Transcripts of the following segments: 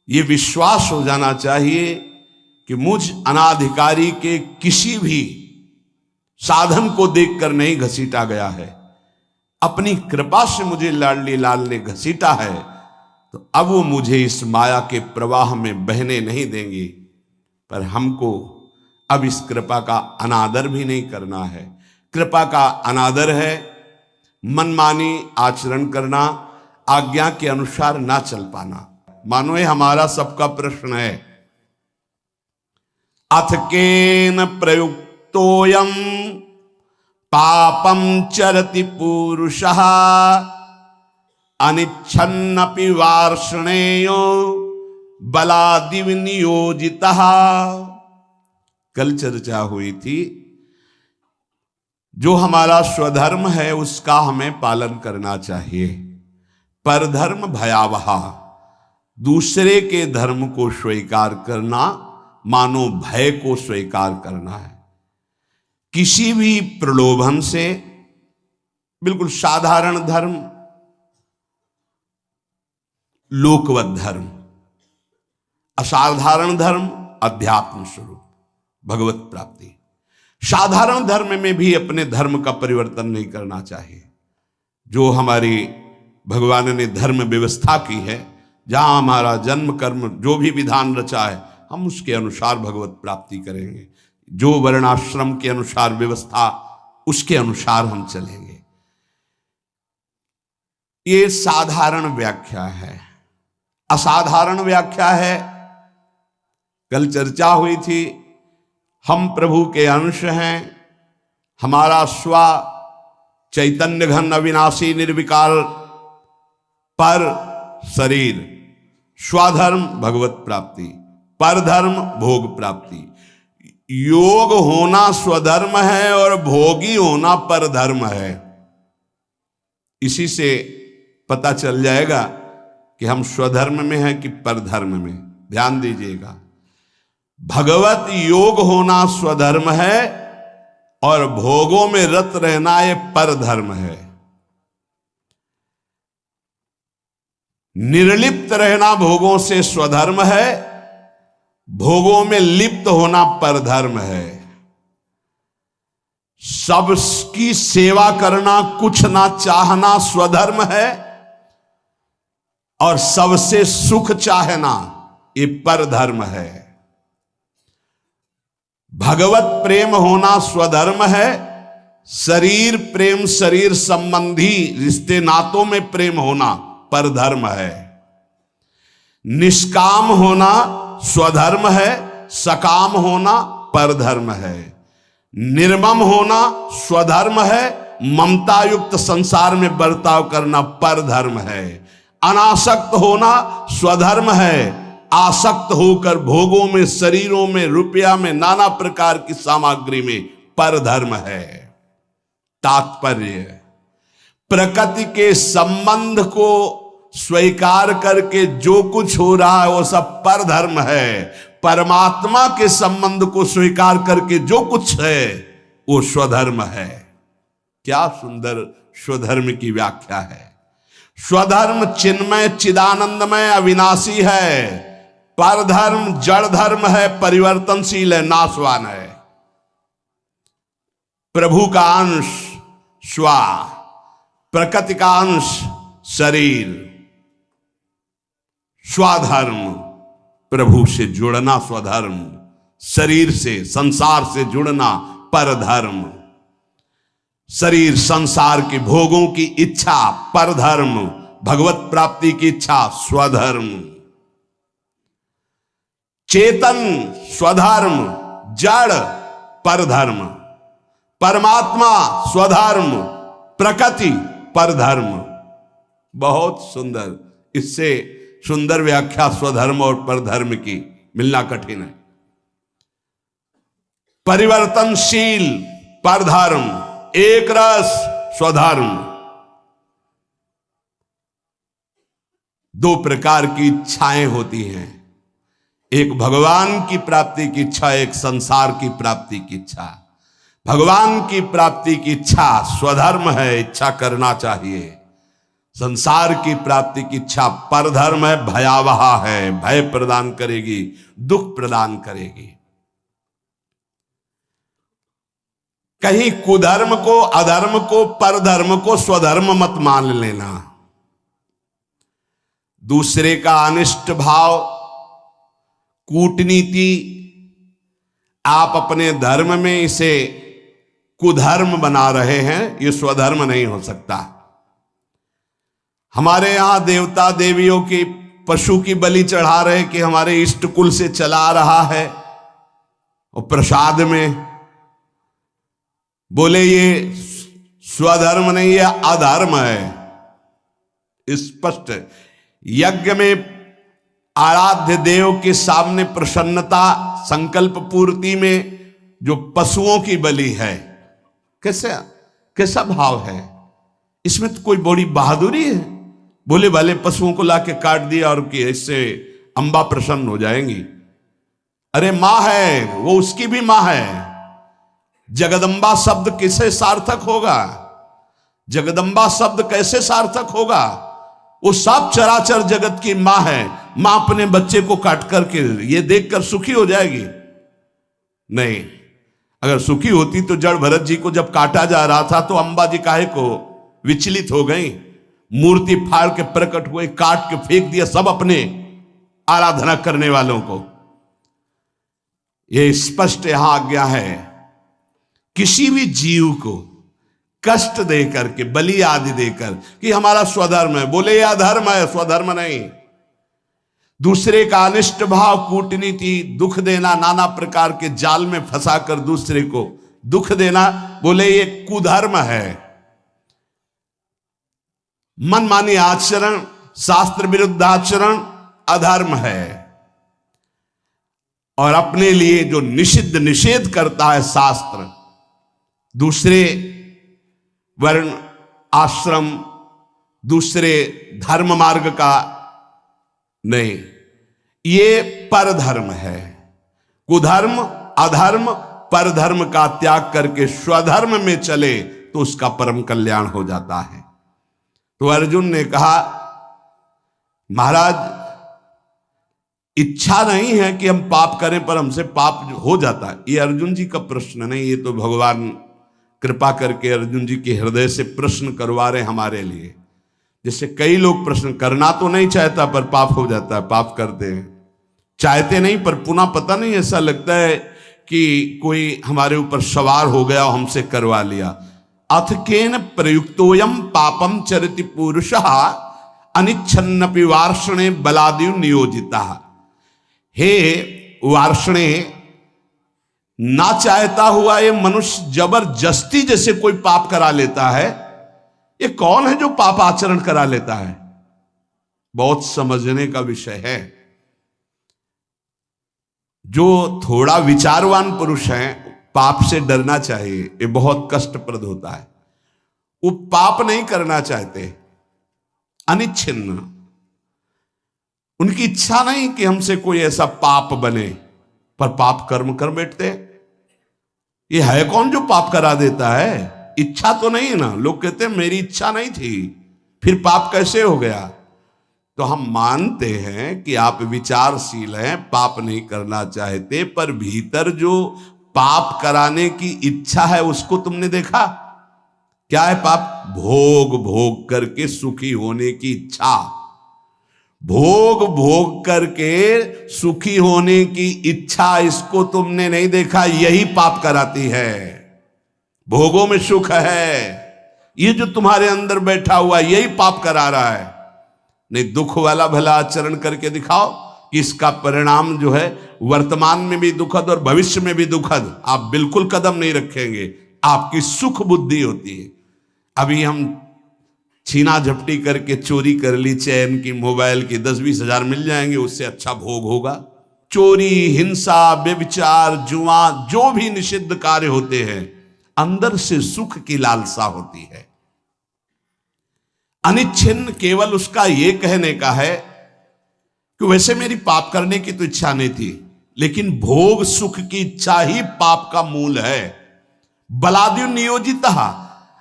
ये विश्वास हो जाना चाहिए कि मुझ अनाधिकारी के किसी भी साधन को देखकर नहीं घसीटा गया है, अपनी कृपा से मुझे लाडली लाल ने घसीटा है, तो अब वो मुझे इस माया के प्रवाह में बहने नहीं देंगे। पर हमको अब इस कृपा का अनादर भी नहीं करना है। कृपा का अनादर है मनमानी आचरण करना, आज्ञा के अनुसार ना चल पाना। मानो ये हमारा सबका प्रश्न है। अथ केन प्रयुक्तोयम पापम चरति पुरुषः अनिच्छन्नपि वार्ष्णेयो बलादिव नियोजितः। कल चर्चा हुई थी, जो हमारा स्वधर्म है उसका हमें पालन करना चाहिए। परधर्म भयावह, दूसरे के धर्म को स्वीकार करना मानो भय को स्वीकार करना है। किसी भी प्रलोभन से, बिल्कुल साधारण धर्म, लोकवत धर्म, असाधारण धर्म, अध्यात्म स्वरूप, भगवत प्राप्ति। साधारण धर्म में भी अपने धर्म का परिवर्तन नहीं करना चाहिए। जो हमारी भगवान ने धर्म व्यवस्था की है, जहां हमारा जन्म कर्म जो भी विधान रचा है, हम उसके अनुसार भगवत प्राप्ति करेंगे। जो वर्णाश्रम के अनुसार व्यवस्था, उसके अनुसार हम चलेंगे। ये साधारण व्याख्या है। असाधारण व्याख्या है, कल चर्चा हुई थी, हम प्रभु के अंश हैं। हमारा स्व चैतन्य घन अविनाशी निर्विकार पर शरीर, स्वधर्म भगवत प्राप्ति, परधर्म भोग प्राप्ति। योग होना स्वधर्म है और भोगी होना परधर्म है। इसी से पता चल जाएगा कि हम स्वधर्म में हैं कि परधर्म में। ध्यान दीजिएगा, भगवत योग होना स्वधर्म है और भोगों में रत रहना ये परधर्म है। निर्लिप्त रहना भोगों से स्वधर्म है, भोगों में लिप्त होना परधर्म है। सबकी सेवा करना, कुछ ना चाहना स्वधर्म है, और सबसे सुख चाहना ये परधर्म है। भगवत प्रेम होना स्वधर्म है, शरीर प्रेम, शरीर संबंधी रिश्ते नातों में प्रेम होना परधर्म है। निष्काम होना स्वधर्म है, सकाम होना परधर्म है। निर्मम होना स्वधर्म है, ममता युक्त संसार में बर्ताव करना परधर्म है। अनासक्त होना स्वधर्म है, आसक्त होकर भोगों में, शरीरों में, रुपया में, नाना प्रकार की सामग्री में परधर्म है। तात्पर्य, प्रकृति के संबंध को स्वीकार करके जो कुछ हो रहा है वो सब परधर्म है। परमात्मा के संबंध को स्वीकार करके जो कुछ है वो स्वधर्म है। क्या सुंदर स्वधर्म की व्याख्या है। स्वधर्म चिन्मय, चिदानंदमय, अविनाशी है। परधर्म जड़ धर्म है, परिवर्तनशील है, नाशवान है। प्रभु का अंश स्व, प्रकृति का अंश शरीर। स्वधर्म प्रभु से जुड़ना स्वधर्म, शरीर से, संसार से जुड़ना परधर्म। शरीर संसार के भोगों की इच्छा परधर्म, भगवत प्राप्ति की इच्छा स्वधर्म। चेतन स्वधर्म, जड़ परधर्म। परमात्मा स्वधर्म, प्रकृति परधर्म। बहुत सुंदर, इससे सुंदर व्याख्या स्वधर्म और परधर्म की मिलना कठिन है। परिवर्तनशील परधर्म, एक रस स्वधर्म। दो प्रकार की इच्छाएं होती हैं, एक भगवान की प्राप्ति की इच्छा, एक संसार की प्राप्ति की इच्छा। भगवान की प्राप्ति की इच्छा स्वधर्म है, इच्छा करना चाहिए। संसार की प्राप्ति की इच्छा परधर्म है, भयावह है, भय प्रदान करेगी, दुख प्रदान करेगी। कहीं कुधर्म को, अधर्म को, परधर्म को स्वधर्म मत मान लेना। दूसरे का अनिष्ट भाव, कूटनीति, आप अपने धर्म में इसे कुधर्म बना रहे हैं, ये स्वधर्म नहीं हो सकता। हमारे यहां देवता देवियों की, पशु की बलि चढ़ा रहे कि हमारे इष्ट कुल से चला आ रहा है, और प्रसाद में बोले ये स्वधर्म नहीं, ये अधर्म है। स्पष्ट यज्ञ में आराध्य देव के सामने प्रसन्नता, संकल्प पूर्ति में जो पशुओं की बलि है, कैसा भाव है? इसमें तो कोई बड़ी बहादुरी है? बोले वाले पशुओं को लाके काट दिया और कि इससे अंबा प्रसन्न हो जाएंगी। अरे मां है वो, उसकी भी मां है। जगदम्बा शब्द किसे सार्थक होगा? जगदम्बा शब्द कैसे सार्थक होगा? वो सब चराचर जगत की मां है। मां अपने बच्चे को काट करके ये देखकर सुखी हो जाएगी? नहीं। अगर सुखी होती तो जड़ भरत जी को जब काटा जा रहा था तो अंबा जी काहे को विचलित हो गई? मूर्ति फाड़ के प्रकट हुए, काट के फेंक दिया सब अपने आराधना करने वालों को। यह स्पष्ट यहां आज्ञा है, किसी भी जीव को कष्ट देकर के, बलि आदि देकर कि हमारा स्वधर्म है, बोले यह अधर्म है, स्वधर्म नहीं। दूसरे का अनिष्ट भाव, कूटनीति, दुख देना, नाना प्रकार के जाल में फंसाकर दूसरे को दुख देना, बोले ये कुधर्म है। मनमानी आचरण, शास्त्र विरुद्ध आचरण अधर्म है। और अपने लिए जो निषिद्ध निषेध करता है शास्त्र, दूसरे वर्ण आश्रम, दूसरे धर्म मार्ग का नहीं, ये परधर्म है। कुधर्म, अधर्म, परधर्म का त्याग करके स्वधर्म में चले तो उसका परम कल्याण हो जाता है। तो अर्जुन ने कहा, महाराज इच्छा नहीं है कि हम पाप करें, पर हमसे पाप हो जाता है। ये अर्जुन जी का प्रश्न नहीं, ये तो भगवान कृपा करके अर्जुन जी के हृदय से प्रश्न करवा रहे हमारे लिए। जैसे कई लोग प्रश्न करना तो नहीं चाहता पर पाप हो जाता है, पाप करते हैं। चाहते नहीं पर पुनः पता नहीं, ऐसा लगता है कि कोई हमारे ऊपर सवार हो गया और हमसे करवा लिया। अथ केन प्रयुक्तोयम पापम चरति पुरुषः अनिच्छन्नपि वार्षणे बलादिव नियोजिता। हे वार्षणे, ना चाहता हुआ ये मनुष्य जबरदस्ती जैसे कोई पाप करा लेता है। ये कौन है जो पाप आचरण करा लेता है? बहुत समझने का विषय है। जो थोड़ा विचारवान पुरुष है, पाप से डरना चाहिए, ये बहुत कष्टप्रद होता है। वो पाप नहीं करना चाहते, अनिच्छिन्न, उनकी इच्छा नहीं कि हमसे कोई ऐसा पाप बने, पर पाप कर्म कर बैठते। ये है कौन जो पाप करा देता है? इच्छा तो नहीं है ना। लोग कहते हैं मेरी इच्छा नहीं थी, फिर पाप कैसे हो गया? तो हम मानते हैं कि आप विचारशील हैं, पाप नहीं करना चाहते, पर भीतर जो पाप कराने की इच्छा है उसको तुमने देखा? क्या है पाप? भोग भोग करके सुखी होने की इच्छा। भोग भोग करके सुखी होने की इच्छा, इसको तुमने नहीं देखा? यही पाप कराती है। भोगों में सुख है, ये जो तुम्हारे अंदर बैठा हुआ यही पाप करा रहा है। नहीं, दुख वाला भला आचरण करके दिखाओ कि इसका परिणाम जो है वर्तमान में भी दुखद और भविष्य में भी दुखद, आप बिल्कुल कदम नहीं रखेंगे। आपकी सुख बुद्धि होती है। अभी हम छीना झपटी करके चोरी कर ली चैन की, मोबाइल की, 10-20 हजार मिल जाएंगे, उससे अच्छा भोग होगा। चोरी, हिंसा, व्यभिचार, जुआ, जो भी निषिद्ध कार्य होते हैं, अंदर से सुख की लालसा होती है। अनिच्छिन्न केवल उसका ये कहने का है कि वैसे मेरी पाप करने की तो इच्छा नहीं थी, लेकिन भोग सुख की इच्छा ही पाप का मूल है। बलादि नियोजिता,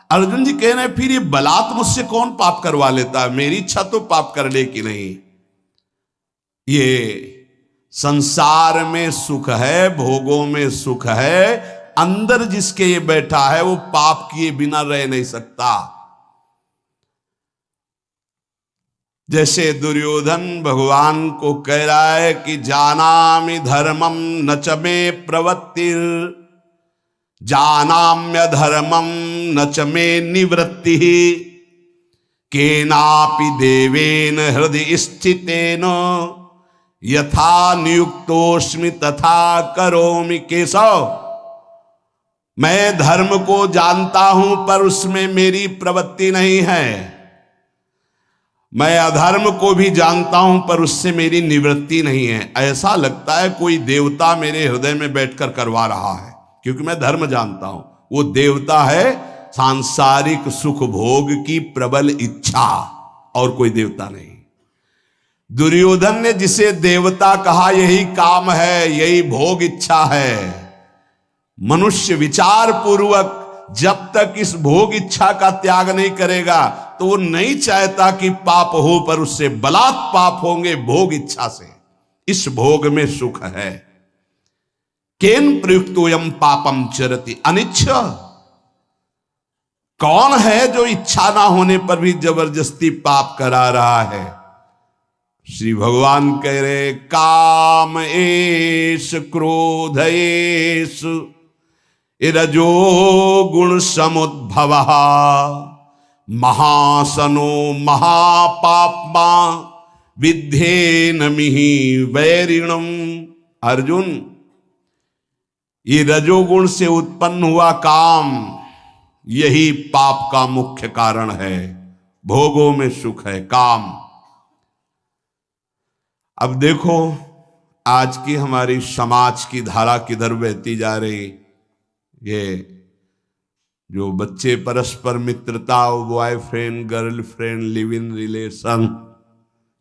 अर्जुन जी कह रहे हैं फिर ये बलात् मुझसे कौन पाप करवा लेता है, मेरी इच्छा तो पाप करने की नहीं। ये संसार में सुख है, भोगों में सुख है, अंदर जिसके ये बैठा है वो पाप किए बिना रह नहीं सकता। जैसे दुर्योधन भगवान को कह रहा है कि जानामि धर्मम न च मे प्रवृत्तिर, जानाम्य धर्मम न च मे निवृत्ति, केनापि देवेन हृदय स्थितेन यथा नियुक्तोस्मि तथा करोमि। केशव, मैं धर्म को जानता हूं पर उसमें मेरी प्रवृत्ति नहीं है, मैं अधर्म को भी जानता हूं पर उससे मेरी निवृत्ति नहीं है। ऐसा लगता है कोई देवता मेरे हृदय में बैठकर करवा रहा है, क्योंकि मैं धर्म जानता हूं। वो देवता है सांसारिक सुख भोग की प्रबल इच्छा, और कोई देवता नहीं। दुर्योधन ने जिसे देवता कहा यही काम है, यही भोग इच्छा है। मनुष्य विचार पूर्वक जब तक इस भोग इच्छा का त्याग नहीं करेगा तो वो नहीं चाहता कि पाप हो, पर उससे बलात् पाप होंगे भोग इच्छा से। इस भोग में सुख है। केन प्रयुक्तोयम पापम चरति अनिच्छ, कौन है जो इच्छा ना होने पर भी जबरदस्ती पाप करा रहा है। श्री भगवान कह रहे काम एष क्रोध एष रजो गुण समुद्भवः महासनो महापाप्मा विद्धेनमिहि वैरिणम। अर्जुन, ये रजोगुण से उत्पन्न हुआ काम यही पाप का मुख्य कारण है। भोगों में सुख है, काम। अब देखो आज की हमारी समाज की धारा किधर बहती जा रही। ये जो बच्चे परस्पर मित्रता, boyfriend girlfriend, live in relation,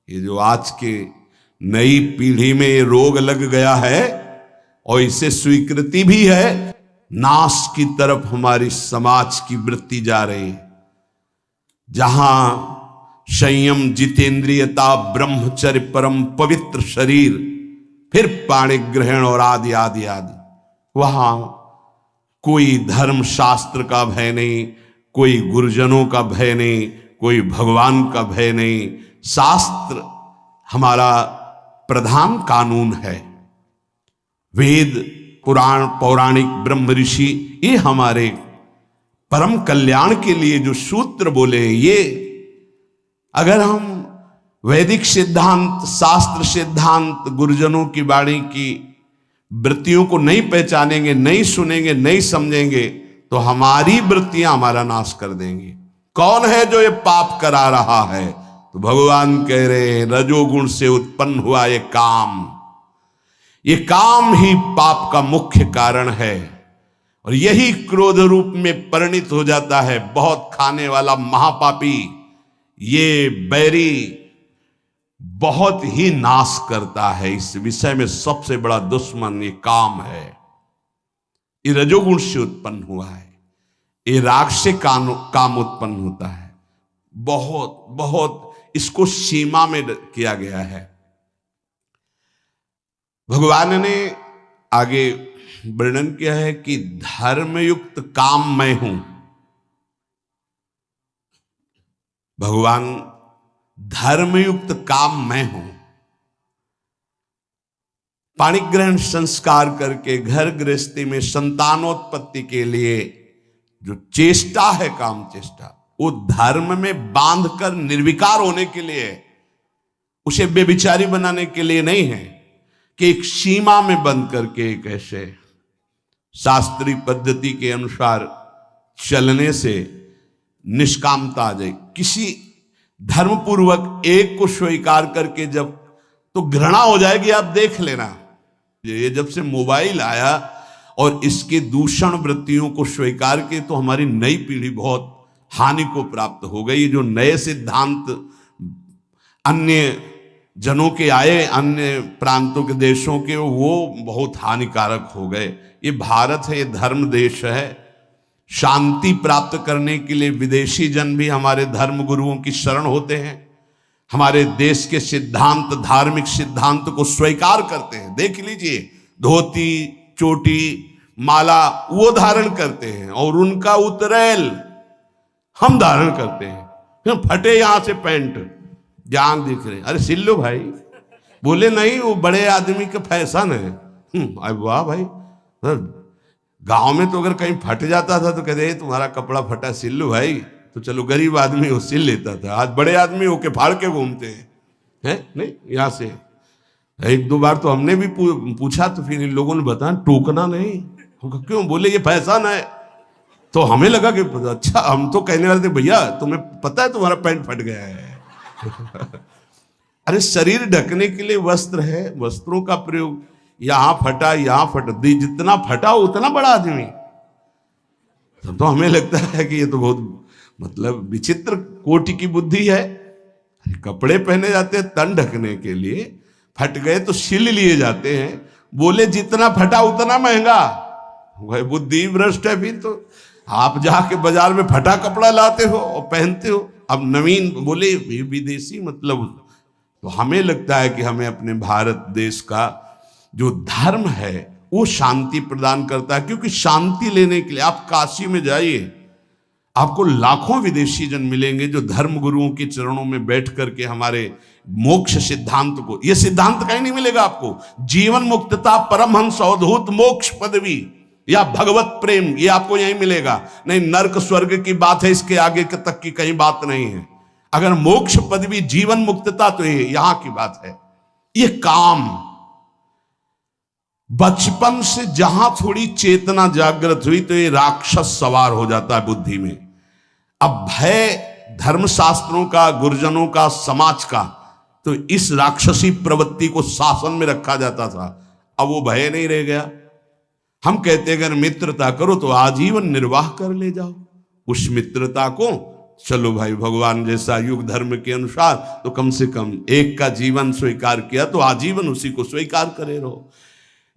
ये जो आज के नई पीढ़ी में ये रोग लग गया है और इसे स्वीकृति भी है, नाश की तरफ हमारी समाज की वृत्ति जा रही है। जहां संयम, जितेंद्रियता, ब्रह्मचर्य, परम पवित्र शरीर, फिर पाणि ग्रहण और आदि आदि आदि, वहां कोई धर्म शास्त्र का भय नहीं, कोई गुरुजनों का भय नहीं, कोई भगवान का भय नहीं। शास्त्र हमारा प्रधान कानून है। वेद, पुराण, पौराणिक, ब्रह्म ऋषि, ये हमारे परम कल्याण के लिए जो सूत्र बोले हैं, ये अगर हम वैदिक सिद्धांत, शास्त्र सिद्धांत, गुरुजनों की वाणी की वृत्तियों को नहीं पहचानेंगे, नहीं सुनेंगे, नहीं समझेंगे, तो हमारी वृत्तियां हमारा नाश कर देंगी। कौन है जो ये पाप करा रहा है? तो भगवान कह रहे हैं रजोगुण से उत्पन्न हुआ ये काम, ये काम ही पाप का मुख्य कारण है। और यही क्रोध रूप में परिणित हो जाता है। बहुत खाने वाला महापापी, ये बैरी बहुत ही नाश करता है। इस विषय में सबसे बड़ा दुश्मन ये काम है। ये रजोगुण से उत्पन्न हुआ है। ये राग से काम उत्पन्न होता है। बहुत बहुत इसको सीमा में किया गया है। भगवान ने आगे वर्णन किया है कि धर्मयुक्त काम मैं हूं। भगवान धर्मयुक्त काम मैं हूं। पाणिग्रहण संस्कार करके घर गृहस्थी में संतानोत्पत्ति के लिए जो चेष्टा है, काम चेष्टा, वो धर्म में बांधकर निर्विकार होने के लिए, उसे बेविचारी बनाने के लिए नहीं है कि एक सीमा में बंद करके एक ऐसे शास्त्रीय पद्धति के अनुसार चलने से निष्कामता आ जाए। किसी धर्मपूर्वक एक को स्वीकार करके जब, तो घृणा हो जाएगी। आप देख लेना, ये जब से मोबाइल आया और इसके दूषण वृत्तियों को स्वीकार के, तो हमारी नई पीढ़ी बहुत हानि को प्राप्त हो गई। जो नए सिद्धांत अन्य जनों के आए, अन्य प्रांतों के देशों के, वो बहुत हानिकारक हो गए। ये भारत है, ये धर्म देश है। शांति प्राप्त करने के लिए विदेशी जन भी हमारे धर्म गुरुओं की शरण होते हैं, हमारे देश के सिद्धांत, धार्मिक सिद्धांत को स्वीकार करते हैं। देख लीजिए, धोती, चोटी, माला वो धारण करते हैं और उनका उतरेल हम धारण करते हैं। फटे यहां से पैंट, जांग दिख रहे, अरे सिल लो भाई। बोले नहीं, वो बड़े आदमी का फैशन है। अरे वाह भाई, गांव में तो अगर कहीं फट जाता था तो कहते तुम्हारा कपड़ा फटा, सिल लो भाई। तो चलो गरीब आदमी वो सिल लेता था, आज बड़े आदमी होके फाड़ के घूमते हैं नहीं। यहां से एक दो बार तो हमने भी पूछा, तो फिर इन लोगों ने बताया टोकना नहीं। क्यों? बोले ये फैशन है। तो हमें लगा कि अच्छा, हम तो कहने वाले थे भैया तुम्हें पता है तुम्हारा पैंट फट गया है। अरे शरीर ढकने के लिए वस्त्र है, वस्त्रों का प्रयोग। यहां फटा, यहां फट, जितना फटा उतना बड़ा आदमी। तो हमें लगता है कि ये तो बहुत मतलब विचित्र कोटि की बुद्धि है। कपड़े पहने जाते हैं तन ढकने के लिए, फट गए तो सिल लिए जाते हैं। बोले जितना फटा उतना महंगा। वह बुद्धि भ्रष्ट है। फिर तो आप जाके बाजार में फटा कपड़ा लाते हो और पहनते हो। अब नवीन बोले विदेशी, मतलब तो हमें लगता है कि हमें अपने भारत देश का जो धर्म है वो शांति प्रदान करता है। क्योंकि शांति लेने के लिए आप काशी में जाइए, आपको लाखों विदेशी जन मिलेंगे जो धर्म गुरुओं के चरणों में बैठ करके हमारे मोक्ष सिद्धांत को, यह सिद्धांत कहीं नहीं मिलेगा आपको। जीवन मुक्तता, परमहंस अवधूत मोक्ष पदवी या भगवत प्रेम, ये आपको यहीं मिलेगा। नहीं, नरक स्वर्ग की बात है, इसके आगे तक की कहीं बात नहीं है। अगर मोक्ष पदवी, जीवन मुक्तता, तो ये यहां की बात है। ये काम बचपन से जहां थोड़ी चेतना जागृत हुई तो ये राक्षस सवार हो जाता है बुद्धि में। अब भय धर्मशास्त्रों का, गुरुजनों का, समाज का, तो इस राक्षसी प्रवृत्ति को शासन में रखा जाता था। अब वो भय नहीं रह गया। हम कहते अगर मित्रता करो तो आजीवन निर्वाह कर ले जाओ। उस मित्रता को चलो भाई, भगवान जैसा युग धर्म के अनुसार तो कम से कम एक का जीवन स्वीकार किया तो आजीवन उसी को स्वीकार करे रहो।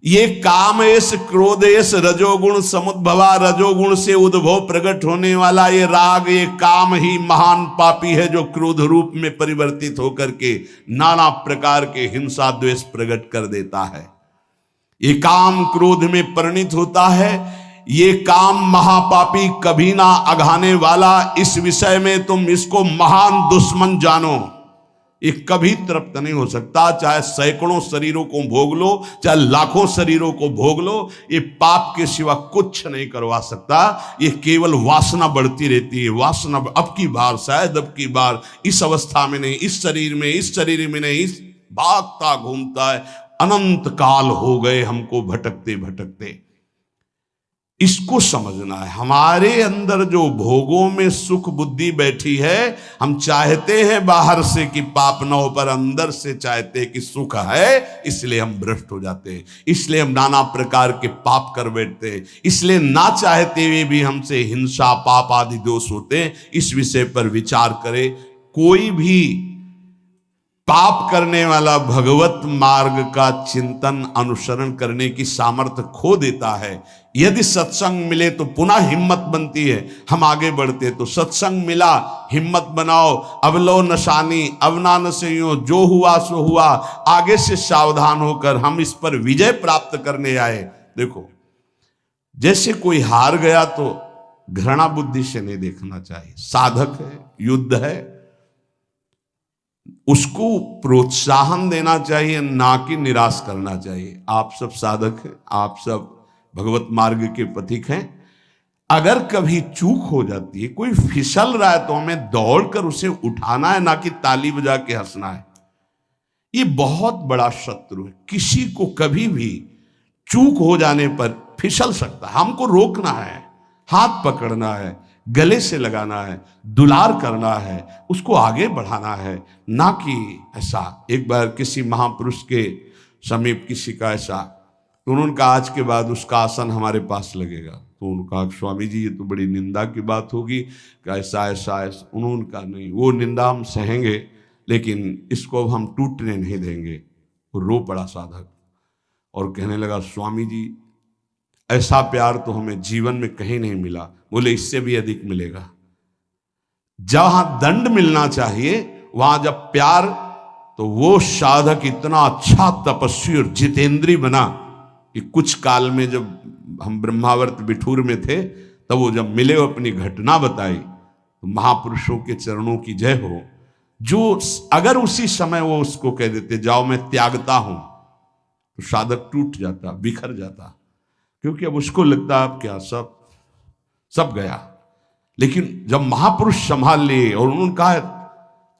ये कामेश, क्रोधेश, रजोगुण समुद्भवा, रजोगुण से उद्भव प्रकट होने वाला ये राग, ये काम ही महान पापी है जो क्रोध रूप में परिवर्तित होकर के नाना प्रकार के हिंसा द्वेष प्रकट कर देता है। ये काम क्रोध में परिणित होता है। ये काम महापापी, कभी ना अघाने वाला। इस विषय में तुम इसको महान दुश्मन जानो। ये कभी तृप्त नहीं हो सकता, चाहे सैकड़ों शरीरों को भोग लो, चाहे लाखों शरीरों को भोग लो, ये पाप के सिवा कुछ नहीं करवा सकता। ये केवल वासना बढ़ती रहती है। वासना अब की बार, शायद अब की बार, इस अवस्था में नहीं, इस शरीर में, इस शरीर में नहीं, इस भागता घूमता है। अनंत काल हो गए हमको भटकते भटकते। इसको समझना है। हमारे अंदर जो भोगों में सुख बुद्धि बैठी है, हम चाहते हैं बाहर से कि पाप न हो, पर अंदर से चाहते हैं कि सुख है, इसलिए हम भ्रष्ट हो जाते हैं। इसलिए हम नाना प्रकार के पाप कर बैठते हैं। इसलिए ना चाहते हुए भी हमसे हिंसा, पाप आदि दोष होते हैं। इस विषय पर विचार करें। कोई भी पाप करने वाला भगवत मार्ग का चिंतन, अनुसरण करने की सामर्थ्य खो देता है। यदि सत्संग मिले तो पुनः हिम्मत बनती है, हम आगे बढ़ते। तो सत्संग मिला, हिम्मत बनाओ। अब लो नशानी, अब ना नशेयो, जो हुआ सो हुआ। आगे से सावधान होकर हम इस पर विजय प्राप्त करने आए। देखो, जैसे कोई हार गया तो घृणा बुद्धि से नहीं देखना चाहिए। साधक है, युद्ध है, उसको प्रोत्साहन देना चाहिए, ना कि निराश करना चाहिए। आप सब साधक हैं, आप सब भगवत मार्ग के पथिक हैं। अगर कभी चूक हो जाती है, कोई फिसल रहा है, तो हमें दौड़कर उसे उठाना है, ना कि ताली बजा के हंसना है। ये बहुत बड़ा शत्रु है। किसी को कभी भी चूक हो जाने पर फिसल सकता है। हमको रोकना है, हाथ पकड़ना है, गले से लगाना है, दुलार करना है, उसको आगे बढ़ाना है, ना कि ऐसा। एक बार किसी महापुरुष के समीप किसी का ऐसा, तो उन्होंने कहा आज के बाद उसका आसन हमारे पास लगेगा। तो उन्होंने कहा स्वामी जी ये तो बड़ी निंदा की बात होगी, ऐसा ऐसा ऐसा। उन्होंने कहा नहीं, वो निंदा हम सहेंगे, लेकिन इसको हम टूटने नहीं देंगे। वो रो पड़ा साधक और कहने लगा स्वामी जी ऐसा प्यार तो हमें जीवन में कहीं नहीं मिला। बोले इससे भी अधिक मिलेगा। जहां दंड मिलना चाहिए वहां जब प्यार, तो वो साधक इतना अच्छा तपस्वी और जितेंद्री बना कि कुछ काल में जब हम ब्रह्मावर्त बिठूर में थे तब वो जब मिले, वो अपनी घटना बताई, तो महापुरुषों के चरणों की जय हो। जो अगर उसी समय वो उसको कह देते जाओ मैं त्यागता हूं, तो साधक टूट जाता, बिखर जाता, क्योंकि अब उसको लगता अब क्या सब गया। लेकिन जब महापुरुष संभाल लिए और उन्होंने कहा,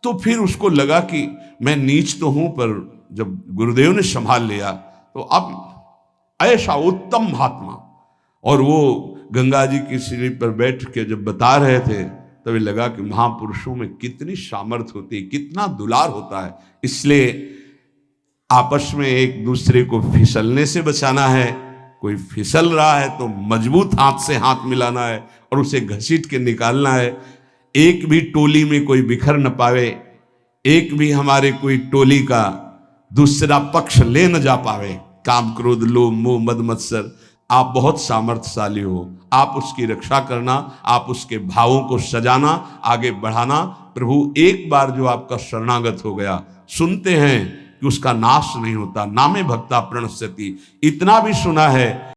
तो फिर उसको लगा कि मैं नीच तो हूं, पर जब गुरुदेव ने संभाल लिया तो अब ऐसा उत्तम महात्मा। और वो गंगा जी की सीढ़ी पर बैठ के जब बता रहे थे तभी लगा कि महापुरुषों में कितनी सामर्थ्य होती है, कितना दुलार होता है। इसलिए आपस में एक दूसरे को फिसलने से बचाना है। कोई फिसल रहा है तो मजबूत हाथ से हाथ मिलाना है और उसे घसीट के निकालना है। एक भी टोली में कोई बिखर न पावे, एक भी हमारे कोई टोली का दूसरा पक्ष ले न जा पावे। काम क्रोध लोभ मोह मद मत्सर, आप बहुत सामर्थ्यशाली हो, आप उसकी रक्षा करना, आप उसके भावों को सजाना, आगे बढ़ाना। प्रभु एक बार जो आपका शरणागत हो गया, सुनते हैं कि उसका नाश नहीं होता, नामे भक्ता प्रणश्यति, इतना भी सुना है